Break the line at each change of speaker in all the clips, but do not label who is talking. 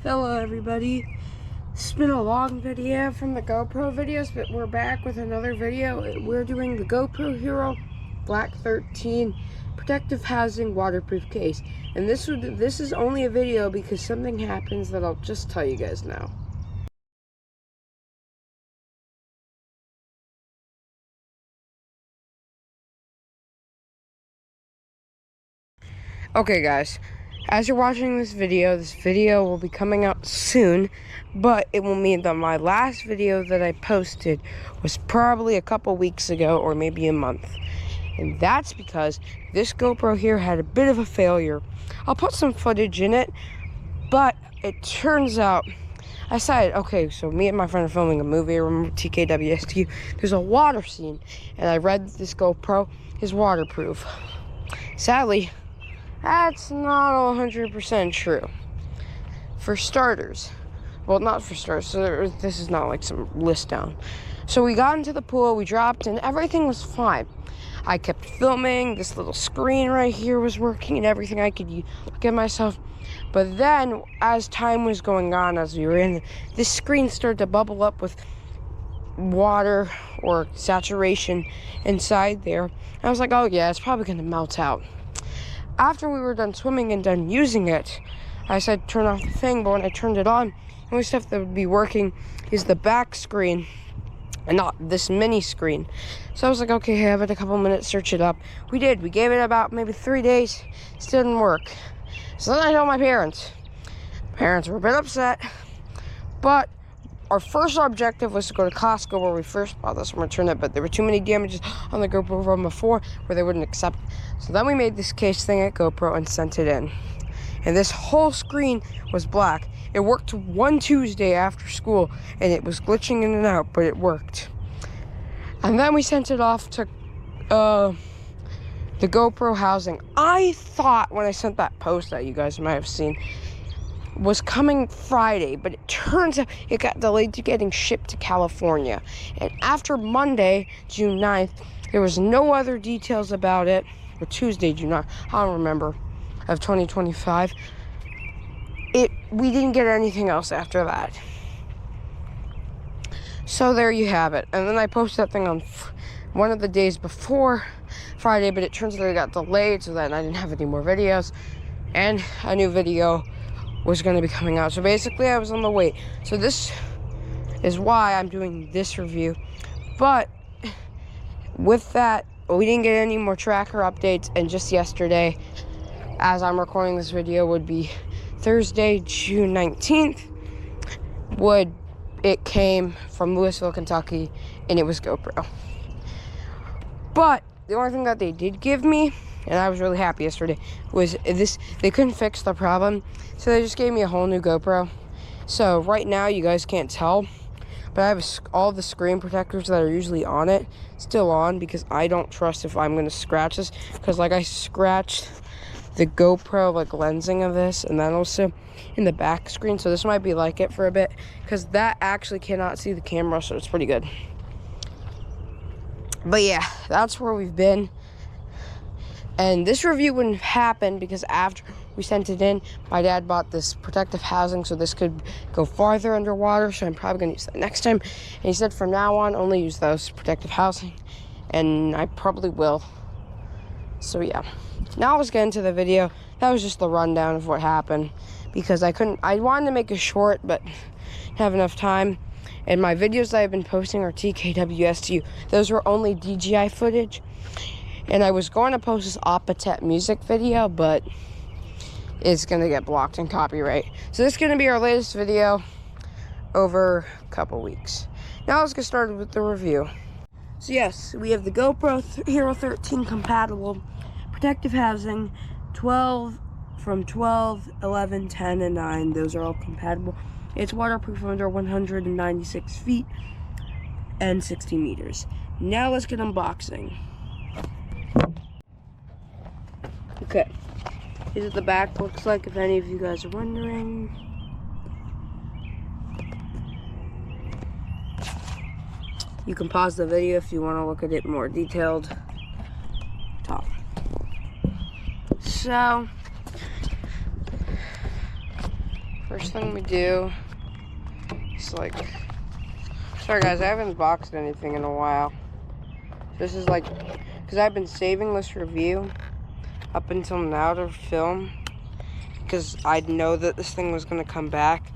Hello everybody. It's been a long video from the GoPro videos, but we're back with another video. We're doing the GoPro Hero Black 13 protective housing waterproof case. And this is only a video because something happens that I'll just tell you guys now. Okay guys, as you're watching this video will be coming out soon, but it will mean that my last video that I posted was probably a couple weeks ago or maybe a month. And that's because this GoPro here had a bit of a failure. I'll put some footage in it, but it turns out, I decided, okay, so me and my friend are filming a movie, remember TKWSTU, there's a water scene, and I read that this GoPro is waterproof. Sadly, that's not 100% true. For starters, well, not for starters, so this is not like some list down. So we got into the pool, we dropped, and everything was fine. I kept filming, this little screen right here was working, and everything I could look at myself. But then, as time was going on, as we were in, this screen started to bubble up with water or saturation inside there. And I was like, oh yeah, it's probably gonna melt out. After we were done swimming and done using it, I said turn off the thing, but when I turned it on, the only stuff that would be working is the back screen and not this mini screen. So I was like, okay, have it a couple minutes, search it up. We did. We gave it about maybe 3 days. Still didn't work. So then I told my parents. Parents were a bit upset, but our first objective was to go to Costco where we first bought this and return it, but there were too many damages on the GoPro from before where they wouldn't accept it. So then we made this case thing at GoPro and sent it in. And this whole screen was black. It worked one Tuesday after school, and it was glitching in and out, but it worked. And then we sent it off to the GoPro housing. I thought when I sent that post that you guys might have seen was coming Friday, but it turns out it got delayed to getting shipped to California. And after Monday, June 9th, there was no other details about it, or Tuesday, June 9th, I don't remember, of 2025. We didn't get anything else after that. So there you have it. And then I posted that thing on one of the days before Friday, but it turns out it got delayed, so then I didn't have any more videos, and a new video was going to be coming out. So basically I was on the wait. So this is why I'm doing this review. But with that, we didn't get any more tracker updates, and just yesterday, as I'm recording this video, would be Thursday, June 19th, it came from Louisville, Kentucky, and it was GoPro. But the only thing that they did give me, and I was really happy yesterday, was this. They couldn't fix the problem, so they just gave me a whole new GoPro. So right now you guys can't tell, but I have all the screen protectors that are usually on it still on, because I don't trust if I'm going to scratch this, because like I scratched the GoPro like lensing of this, and then also in the back screen, so this might be like it for a bit, because that actually cannot see the camera, so it's pretty good. But yeah, that's where we've been. And this review wouldn't have happened because after we sent it in, my dad bought this protective housing so this could go farther underwater, so I'm probably going to use that next time. And he said from now on, only use those protective housing, and I probably will. So yeah, now let's get into the video. That was just the rundown of what happened, because I wanted to make it short, but didn't have enough time. And my videos that I've been posting are TKWSTU. Those were only DJI footage. And I was going to post this Oppatet music video, but it's going to get blocked in copyright. So this is going to be our latest video over a couple weeks. Now let's get started with the review. So yes, we have the GoPro Hero 13 compatible protective housing, 12, 11, 10, and 9. Those are all compatible. It's waterproof under 196 feet and 60 meters. Now let's get unboxing. Okay, here's what the back looks like, if any of you guys are wondering. You can pause the video if you want to look at it more detailed. So, first thing we do is like, sorry guys, I haven't unboxed anything in a while. This is like, because I've been saving this review up until now to film, because I know that this thing was going to come back.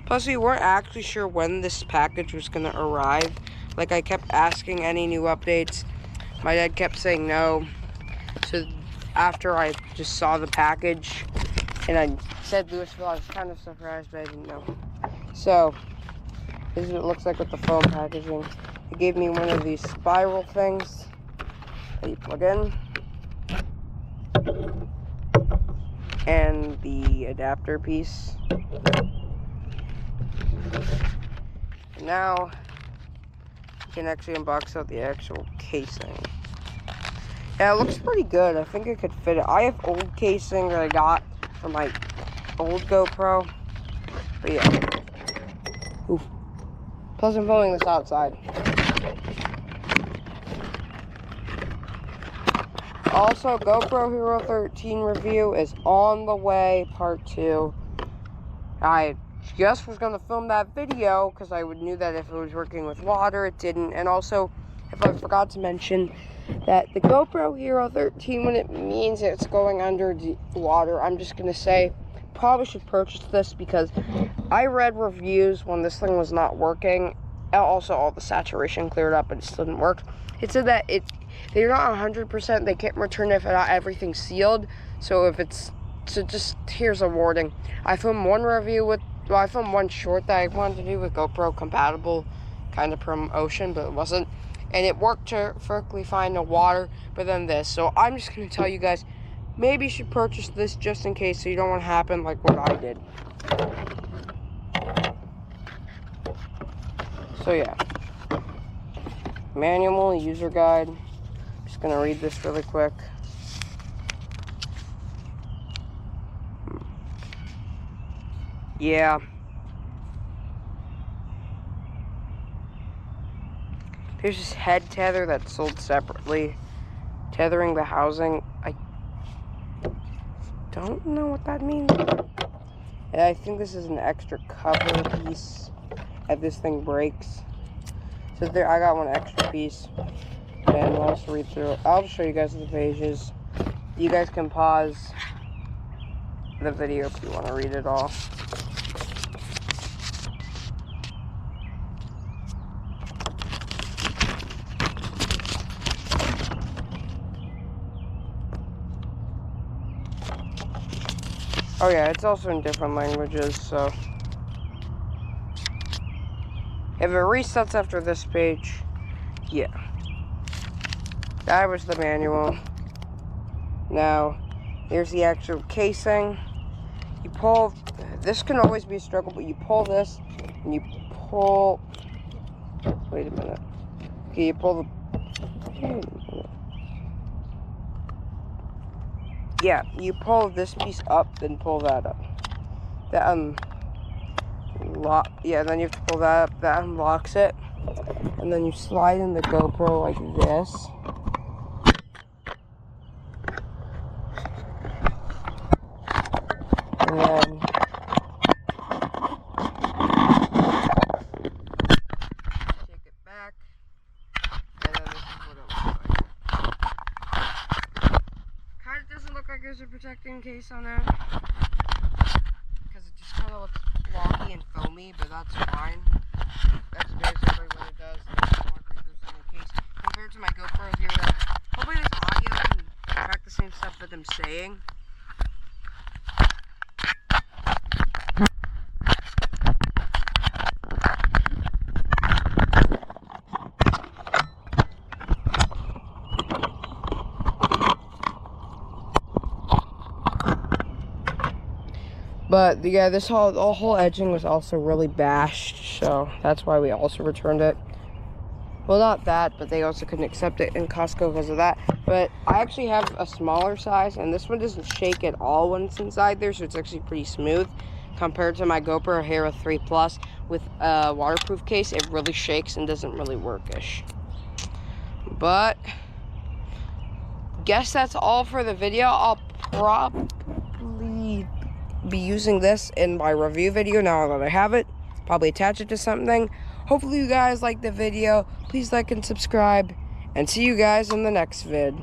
Plus, we weren't actually sure when this package was going to arrive. Like, I kept asking any new updates. My dad kept saying no. So, after I just saw the package, and I said Louisville, I was kind of surprised, but I didn't know. So, this is what it looks like with the foam packaging. They gave me one of these spiral things that you plug in. And the adapter piece. Now, you can actually unbox out the actual casing. Yeah, it looks pretty good. I think it could fit it. I have old casing that I got from my old GoPro. But yeah. Oof. Plus, I'm filming this outside. Also, GoPro Hero 13 review is on the way, part 2. I just was going to film that video because I knew that if it was working with water, it didn't. And also, if I forgot to mention that the GoPro Hero 13, when it means it's going under the water, I'm just going to say, probably should purchase this because I read reviews when this thing was not working. Also, all the saturation cleared up, but it still didn't work. It said that they're not 100%, they can't return if not everything's sealed. So if it's, so just, here's a warning. I filmed one review with, well, I filmed one short that I wanted to do with GoPro compatible kind of promotion, but it wasn't. And it worked perfectly fine in water, but then this. So I'm just going to tell you guys, maybe you should purchase this just in case so you don't want to happen like what I did. So yeah. Manual, user guide. I'm just going to read this really quick. Yeah. There's this head tether that's sold separately. Tethering the housing. I don't know what that means. And I think this is an extra cover piece if this thing breaks. So there, I got one extra piece. And we'll also read through it. I'll show you guys the pages. You guys can pause the video if you want to read it all. Oh yeah, it's also in different languages, so if it resets after this page, yeah. That was the manual. Now, here's the actual casing. You pull, this can always be a struggle, but you pull this, and you pull, wait a minute. Okay, you pull the, yeah, you pull this piece up, then pull that up. That yeah, then you have to pull that up. That unlocks it, and then you slide in the GoPro like this. And then take it back, and then this is what it looks like. Kind of doesn't look like there's a protecting case on there, because it just kind of looks blocky and foamy, but that's fine. That's basically what it does. It doesn't look like there's any case. Compared to my GoPro here, hopefully this audio can track the same stuff that I'm saying. But yeah, the whole edging was also really bashed, so that's why we also returned it. Well, not that, but they also couldn't accept it in Costco because of that. But I actually have a smaller size, and this one doesn't shake at all when it's inside there, so it's actually pretty smooth. Compared to my GoPro Hero 3 Plus with a waterproof case, it really shakes and doesn't really work-ish. But guess that's all for the video. I'll probably be using this in my review video now that I have it. Probably attach it to something. Hopefully you guys like the video. Please like and subscribe. And see you guys in the next vid.